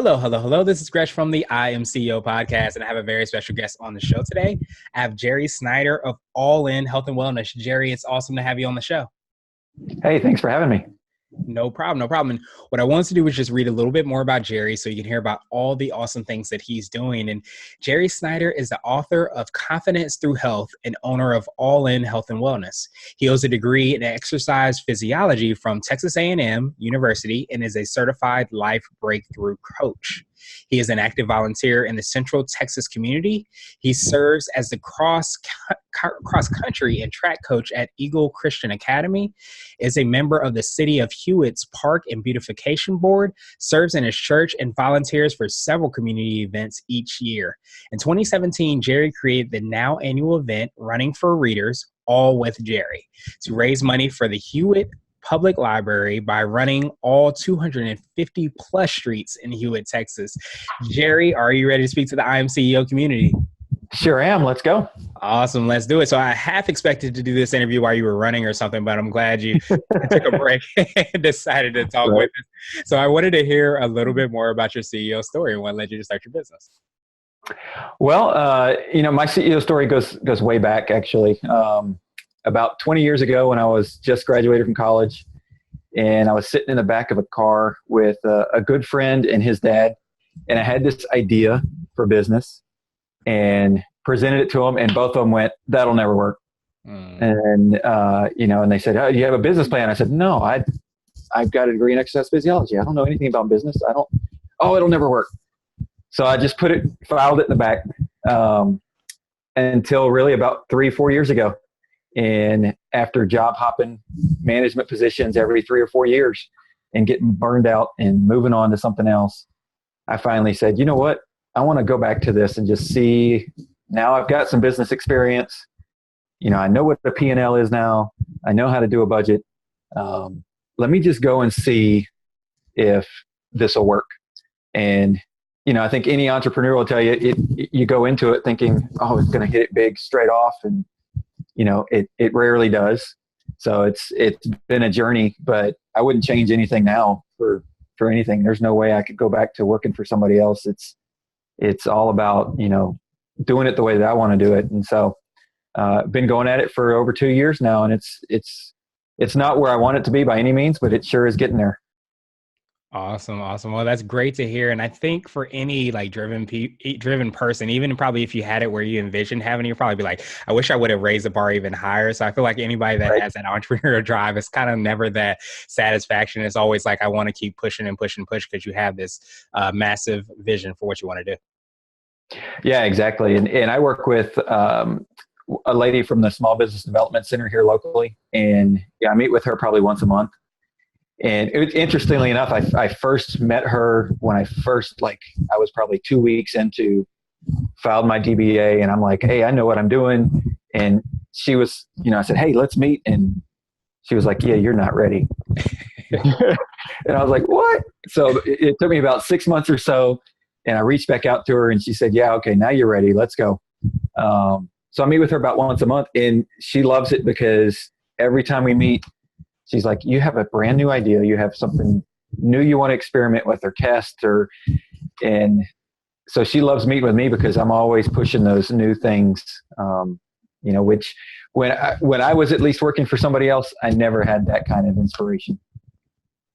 Hello, hello, hello. This is Gresh from the I Am CEO podcast, and I have a very special guest on the show today. I have Jerry Snider of All In Health and Wellness. Jerry, it's awesome to have you on the show. Hey, thanks for having me. No problem, no problem. And what I wanted to do was just read a little bit more about Jerry so you can hear about all the awesome things that he's doing. And Jerry Snider is the author of Confidence Through Health and owner of All In Health and Wellness. He holds a degree in Exercise Physiology from Texas A&M University and is a certified life breakthrough coach. He is an active volunteer in the Central Texas community. He serves as the cross-country and track coach at Eagle Christian Academy, is a member of the City of Hewitt's Park and Beautification Board, serves in his church, and volunteers for several community events each year. In 2017, Jerry created the now annual event, Running for Readers, All with Jerry, to raise money for the Hewitt Public Library by running all 250 plus streets in Hewitt, Texas. Jerry, are you ready to speak to the I Am CEO community? Sure am. Let's go. Awesome. Let's do it. So I half expected to do this interview while you were running or something, but I'm glad you took a break and decided to talk with us. So I wanted to hear a little bit more about your CEO story and what led you to start your business. Well, my CEO story goes way back, actually. About 20 years ago when I was just graduated from college, and I was sitting in the back of a car with a good friend and his dad, and I had this idea for business and presented it to them, and both of them went, "That'll never work." And they said, "Oh, do you have a business plan?" I said, "No, I've got a degree in exercise physiology. I don't know anything about business. It'll never work." So I just filed it in the back until really about 3-4 years ago. And after job hopping management positions every 3 or 4 years and getting burned out and moving on to something else, I finally said, you know what? I want to go back to this and just see. Now I've got some business experience. I know what the P&L is now. I know how to do a budget. Let me just go and see if this will work. And, I think any entrepreneur will tell you, you go into it thinking, oh, it's going to hit it big straight off. And, it rarely does. So it's been a journey, but I wouldn't change anything now for anything. There's no way I could go back to working for somebody else. It's all about, doing it the way that I want to do it. And so been going at it for over 2 years now, and it's not where I want it to be by any means, but it sure is getting there. Awesome. Well, that's great to hear. And I think for any driven person, even probably if you had it where you envisioned having it, you'd probably be like, I wish I would have raised the bar even higher. So I feel like anybody that has that entrepreneurial drive, it's kind of never that satisfaction. It's always like, I want to keep pushing and push because you have this massive vision for what you want to do. Yeah, exactly. And I work with a lady from the Small Business Development Center here locally. And I meet with her probably once a month. And interestingly enough, I first met her when I was probably 2 weeks into, filed my DBA, and I'm like, hey, I know what I'm doing. And she was, I said, hey, let's meet. And she was like, yeah, you're not ready. And I was like, what? So it took me about 6 months or so. And I reached back out to her and she said, yeah, okay, now you're ready. Let's go. So I meet with her about once a month, and she loves it because every time we meet, she's like, you have a brand new idea. You have something new you want to experiment with or test, and so she loves meeting with me because I'm always pushing those new things. Which when I was at least working for somebody else, I never had that kind of inspiration.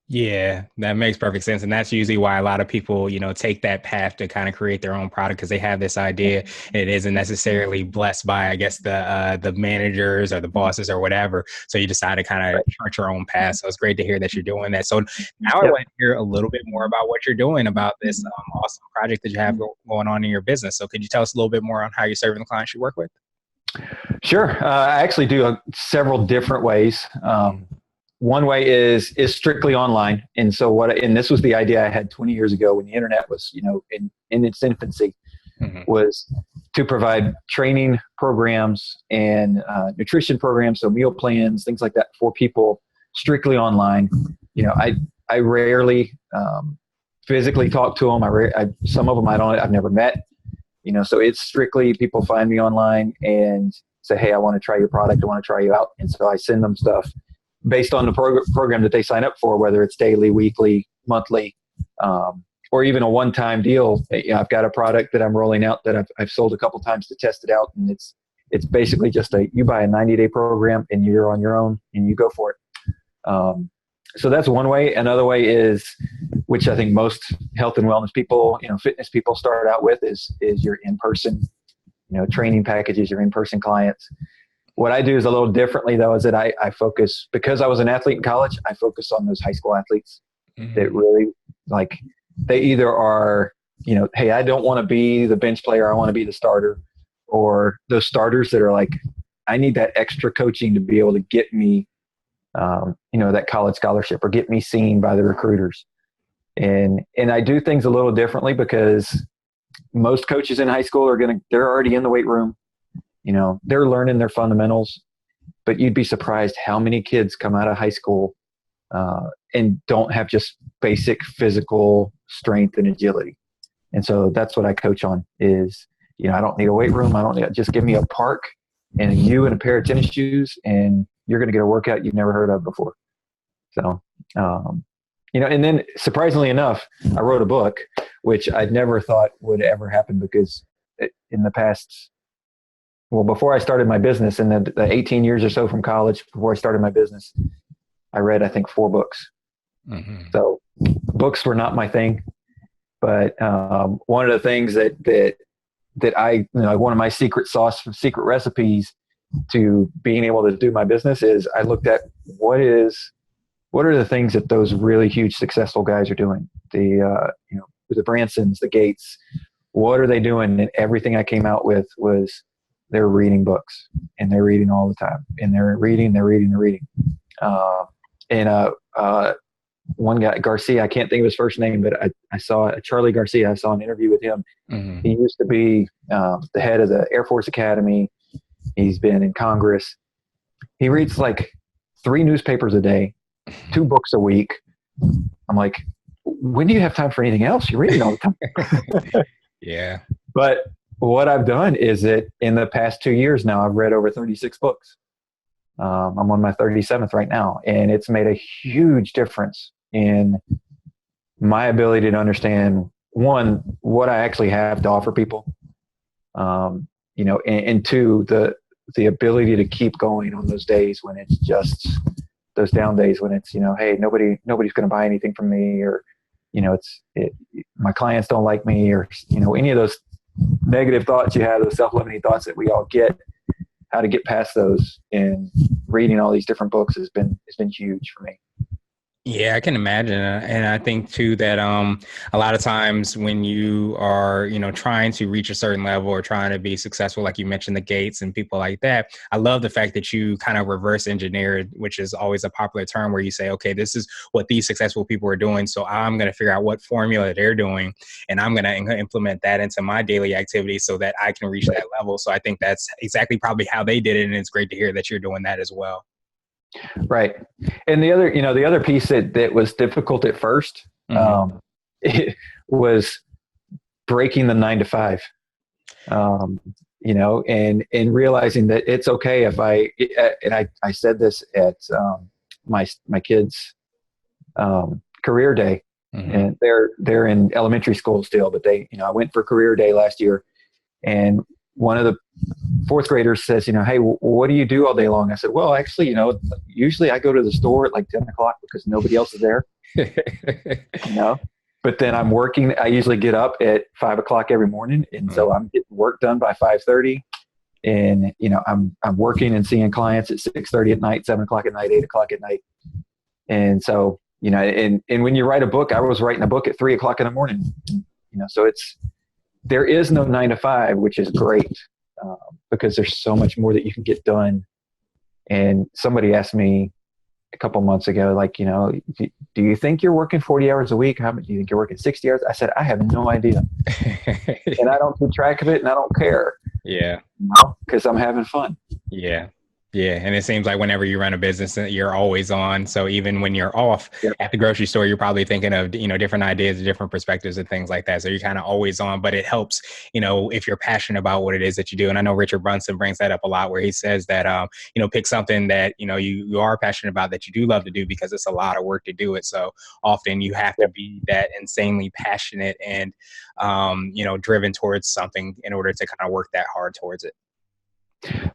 Yeah, that makes perfect sense. And that's usually why a lot of people, take that path to kind of create their own product, because they have this idea and it isn't necessarily blessed by, I guess, the managers or the bosses or whatever. So you decide to kind of chart your own path. So it's great to hear that you're doing that. So now I want to hear a little bit more about what you're doing about this awesome project that you have going on in your business. So could you tell us a little bit more on how you're serving the clients you work with? Sure. I actually do several different ways. One way is strictly online. And so and this was the idea I had 20 years ago when the internet was, in its infancy, was to provide training programs and nutrition programs. So meal plans, things like that for people strictly online. I rarely physically talk to them. Some of them I've never met, so it's strictly people find me online and say, hey, I want to try your product. I want to try you out. And so I send them stuff based on the program that they sign up for, whether it's daily, weekly, monthly. or even a one-time deal. I've got a product that I'm rolling out that I've sold a couple times to test it out, and it's basically just you buy a 90-day program and you're on your own and you go for it. So that's one way. Another way is, which I think most health and wellness people, fitness people start out with, is your in-person, training packages, your in-person clients. What I do is a little differently, though, is that I focus, because I was an athlete in college, I focus on those high school athletes that really, like, they either are, hey, I don't want to be the bench player, I want to be the starter, or those starters that are like, I need that extra coaching to be able to get me, that college scholarship, or get me seen by the recruiters. And I do things a little differently, because most coaches in high school they're already in the weight room. They're learning their fundamentals, but you'd be surprised how many kids come out of high school and don't have just basic physical strength and agility. And so that's what I coach on is, I don't need a weight room. Just give me a park and you and a pair of tennis shoes, and you're going to get a workout you've never heard of before. So, and then surprisingly enough, I wrote a book, which I'd never thought would ever happen, because in the past, before I started my business, in the 18 years or so from college, before I started my business, I read, I think, 4 books. Mm-hmm. So books were not my thing. But one of the things that I, one of my secret recipes to being able to do my business is I looked at what are the things that those really huge successful guys are doing? The Bransons, the Gates, what are they doing? And everything I came out with was they're reading books, and they're reading all the time, and they're reading. One guy, Garcia, I can't think of his first name, but I saw Charlie Garcia. I saw an interview with him. Mm-hmm. He used to be the head of the Air Force Academy. He's been in Congress. He reads like 3 newspapers a day, 2 books a week. I'm like, when do you have time for anything else? You're reading all the time. Yeah. But what I've done is that in the past 2 years now, I've read over 36 books. I'm on my 37th right now, and it's made a huge difference in my ability to understand, one, what I actually have to offer people, and 2, the ability to keep going on those days when it's just those down days, when it's, hey, nobody's going to buy anything from me, or, my clients don't like me, or, any of those negative thoughts you have, those self-limiting thoughts that we all get. How to get past those, and reading all these different books has been huge for me. Yeah, I can imagine. And I think too that a lot of times when you are, trying to reach a certain level or trying to be successful, like you mentioned, the Gates and people like that, I love the fact that you kind of reverse engineered, which is always a popular term, where you say, okay, this is what these successful people are doing, so I'm going to figure out what formula they're doing, and I'm going to implement that into my daily activities so that I can reach that level. So I think that's exactly probably how they did it. And it's great to hear that you're doing that as well. Right. And the other piece that was difficult at first, mm-hmm. It was breaking the 9 to 5, and realizing that it's okay if I said this at my kids' career day, mm-hmm. and they're in elementary school still, but I went for career day last year, and one of the 4th graders says, hey, what do you do all day long? I said, well, actually, usually I go to the store at like 10 o'clock because nobody else is there, but then I'm working. I usually get up at 5 o'clock every morning. And so I'm getting work done by 5:30, and, I'm working and seeing clients at 6:30 at night, 7 o'clock at night, 8 o'clock at night. And so, and when you write a book, I was writing a book at 3 o'clock in the morning, so there is no 9 to 5, which is great, because there's so much more that you can get done. And somebody asked me a couple months ago, like, do you think you're working 40 hours a week? How much do you think you're working? 60 hours? I said, I have no idea. And I don't keep track of it, and I don't care. Yeah. Because I'm having fun. Yeah. Yeah, and it seems like whenever you run a business, you're always on. So even when you're off Yep. at the grocery store, you're probably thinking of, different ideas, different perspectives and things like that. So you're kind of always on, but it helps, if you're passionate about what it is that you do. And I know Richard Brunson brings that up a lot, where he says that, pick something that, you are passionate about, that you do love to do, because it's a lot of work to do it. So often you have to be that insanely passionate and, driven towards something in order to kind of work that hard towards it.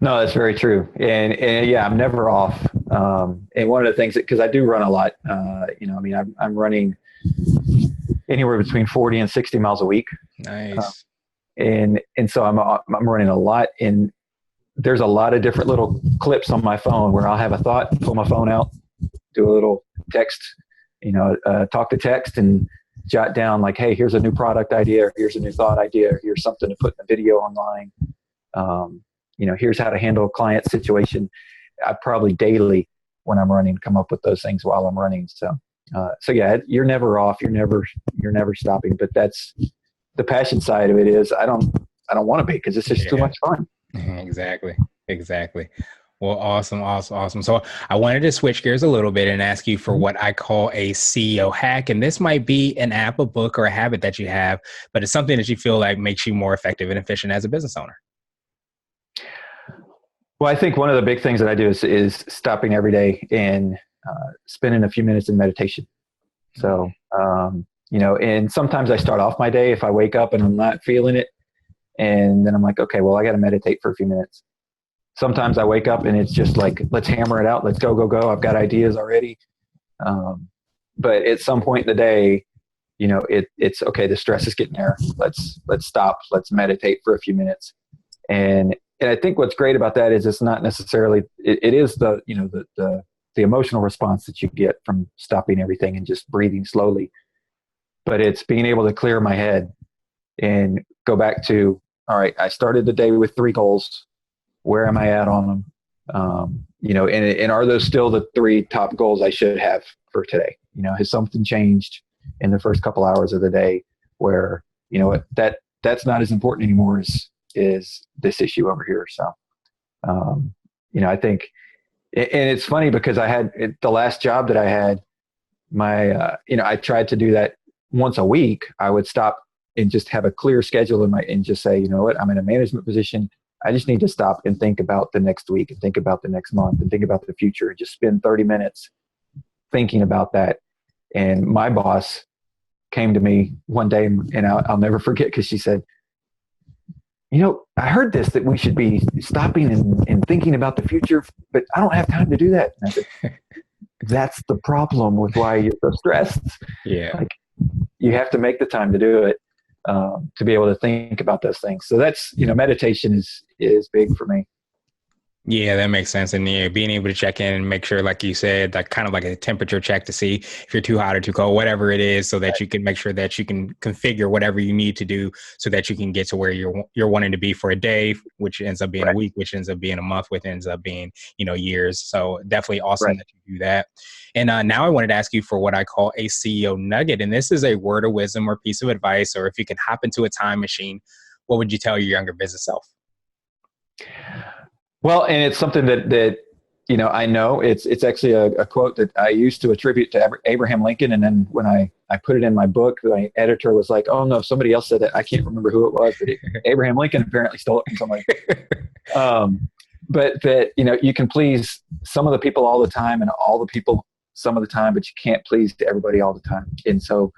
No, that's very true. And yeah, I'm never off. And one of the things because I do run a lot, I'm running anywhere between 40 and 60 miles a week. Nice. And so I'm running a lot, and there's a lot of different little clips on my phone where I'll have a thought, pull my phone out, do a little text, talk to text and jot down like, hey, here's a new product idea, or here's a new thought idea, or here's something to put in a video online. Here's how to handle a client situation. I probably daily, when I'm running, come up with those things while I'm running. So yeah, you're never off. You're never stopping. But that's the passion side of it. Is I don't want to be, because it's just too much fun. Exactly. Well, awesome. So I wanted to switch gears a little bit and ask you for what I call a CEO hack. And this might be an app, a book, or a habit that you have, but it's something that you feel like makes you more effective and efficient as a business owner. Well, I think one of the big things that I do is stopping every day and spending a few minutes in meditation. So, and sometimes I start off my day if I wake up and I'm not feeling it. And then I'm like, okay, well, I got to meditate for a few minutes. Sometimes I wake up and it's just like, let's hammer it out. Let's go. I've got ideas already. But at some point in the day, it's okay. The stress is getting there. Let's stop. Let's meditate for a few minutes. And I think what's great about that is it's not necessarily, it is the emotional response that you get from stopping everything and just breathing slowly. But it's being able to clear my head and go back to, all right, I started the day with 3 goals. Where am I at on them? And are those still the 3 top goals I should have for today? Has something changed in the first couple hours of the day where, that's not as important anymore is this issue over here. So, I think, and it's funny because I had the last job that I had, I tried to do that once a week. I would stop and just have a clear schedule and just say, you know what, I'm in a management position. I just need to stop and think about the next week and think about the next month and think about the future and just spend 30 minutes thinking about that. And my boss came to me one day, and I'll never forget, because she said, I heard that we should be stopping and thinking about the future, but I don't have time to do that. And I said, that's the problem with why you're so stressed. Yeah. Like, you have to make the time to do it, to be able to think about those things. So that's, meditation is big for me. Yeah, that makes sense. And being able to check in and make sure, like you said, like kind of like a temperature check to see if you're too hot or too cold, whatever it is, so that you can make sure that you can configure whatever you need to do so that you can get to where you're wanting to be for a day, which ends up being a week, which ends up being a month, which ends up being, years. So definitely awesome that you do that. And now I wanted to ask you for what I call a CEO nugget. And this is a word of wisdom or piece of advice, or if you can hop into a time machine, what would you tell your younger business self? Well, and it's something that I know it's actually a quote that I used to attribute to Abraham Lincoln. And then when I put it in my book, my editor was like, oh no, somebody else said that. I can't remember who it was, but Abraham Lincoln apparently stole it from somebody. But that, you can please some of the people all the time and all the people some of the time, but you can't please everybody all the time. And so,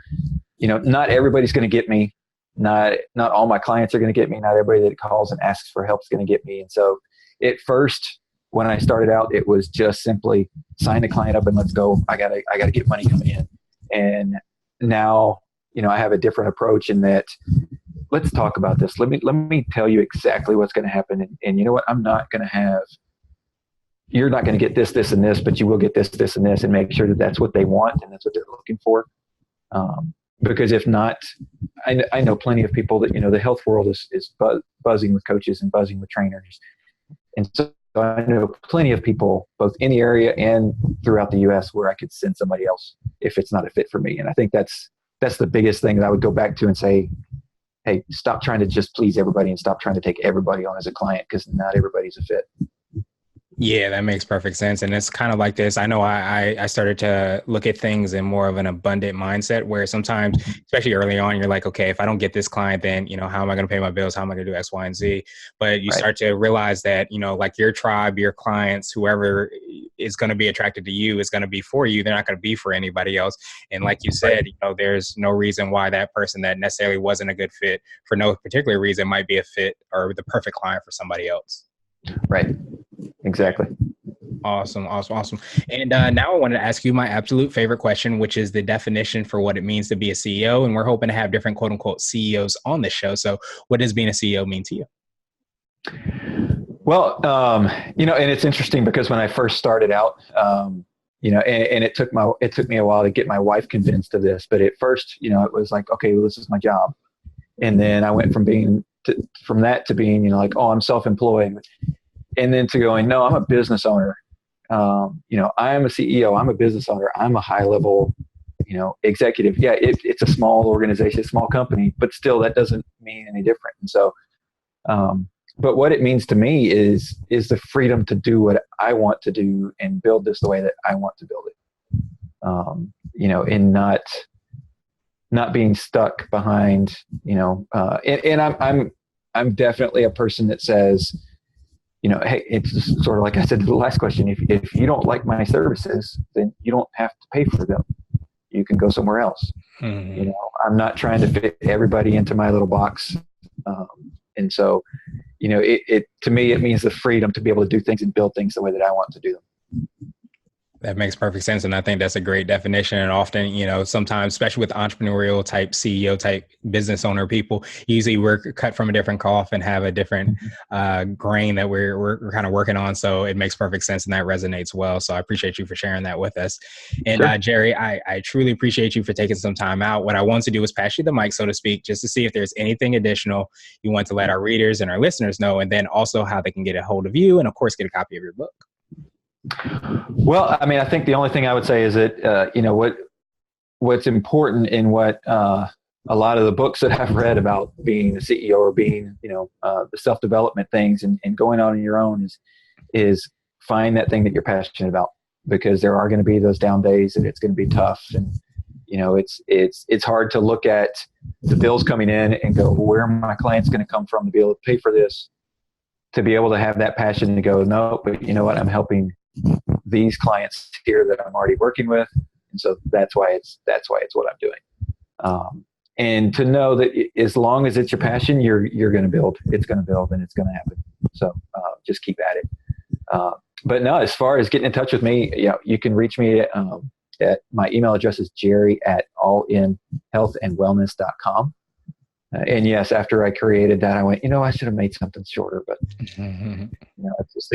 not everybody's going to get me. Not all my clients are going to get me. Not everybody that calls and asks for help is going to get me. And so, at first, when I started out, it was just simply sign the client up and let's go. I gotta get money coming in. And now, I have a different approach in that. Let's talk about this. Let me tell you exactly what's going to happen. And you know what? You're not going to get this, this, and this, but you will get this, this, and this, and make sure that that's what they want and that's what they're looking for. Because if not, I know plenty of people that, the health world is buzzing with coaches and buzzing with trainers. And so I know plenty of people, both in the area and throughout the U.S., where I could send somebody else if it's not a fit for me. And I think that's the biggest thing that I would go back to and say, hey, stop trying to just please everybody and stop trying to take everybody on as a client, because not everybody's a fit. Yeah, that makes perfect sense. And it's kind of like this. I know I started to look at things in more of an abundant mindset where sometimes, especially early on, you're like, okay, if I don't get this client, then, how am I going to pay my bills? How am I going to do X, Y, and Z? But you Right. start to realize that, like your tribe, your clients, whoever is going to be attracted to you is going to be for you. They're not going to be for anybody else. And like you said, there's no reason why that person that necessarily wasn't a good fit for no particular reason might be a fit or the perfect client for somebody else. Right. Exactly. Awesome. And now I wanted to ask you my absolute favorite question, which is the definition for what it means to be a CEO. And we're hoping to have different quote unquote CEOs on the show. So what does being a CEO mean to you? Well, and it's interesting because when I first started out, and it took me a while to get my wife convinced of this, but at first, it was like, okay, well, this is my job. And then I went from that to being, like, oh, I'm self-employed. And then to going, no, I'm a business owner. I am a CEO. I'm a business owner. I'm a high level, executive. Yeah, it's a small organization, a small company, but still that doesn't mean any different. And so, but what it means to me is the freedom to do what I want to do and build this the way that I want to build it. And not being stuck behind, and I'm definitely a person that says, hey, it's just sort of like I said to the last question. If you don't like my services, then you don't have to pay for them. You can go somewhere else. Mm-hmm. I'm not trying to fit everybody into my little box. And so, it to me, it means the freedom to be able to do things and build things the way that I want to do them. That makes perfect sense. And I think that's a great definition. And often, sometimes, especially with entrepreneurial type, CEO type business owner people, usually we're cut from a different cloth and have a different grain that we're kind of working on. So it makes perfect sense and that resonates well. So I appreciate you for sharing that with us. And Sure. Jerry, I truly appreciate you for taking some time out. What I want to do is pass you the mic, so to speak, just to see if there's anything additional you want to let our readers and our listeners know, and then also how they can get a hold of you and, of course, get a copy of your book. Well, I mean, I think the only thing I would say is that, what's important in what a lot of the books that I've read about being a CEO or being, the self-development things and going on your own is find that thing that you're passionate about, because there are going to be those down days and it's going to be tough. And, it's hard to look at the bills coming in and go, well, where are my clients going to come from to be able to pay for this, to be able to have that passion to go, no, but you know what, I'm helping these clients here that I'm already working with. And so that's why it's what I'm doing. And to know that as long as it's your passion, you're going to build, it's going to build and it's going to happen. So just keep at it. But no, as far as getting in touch with me, you can reach me at my email address is jerry@allinhealthandwellness.com. And yes, after I created that, I went, I should have made something shorter, but it's just,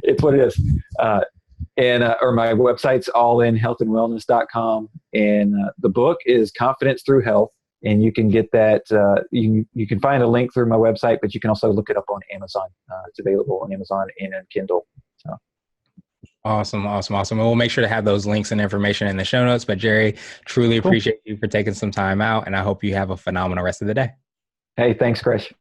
it's what it is. Or my website's allinhealthandwellness.com. And the book is Confidence Through Health. And you can get that, you can find a link through my website, but you can also look it up on Amazon. It's available on Amazon and on Kindle. So. Awesome. And we'll make sure to have those links and information in the show notes. But Jerry, truly appreciate you for taking some time out, and I hope you have a phenomenal rest of the day. Hey, thanks, Chris.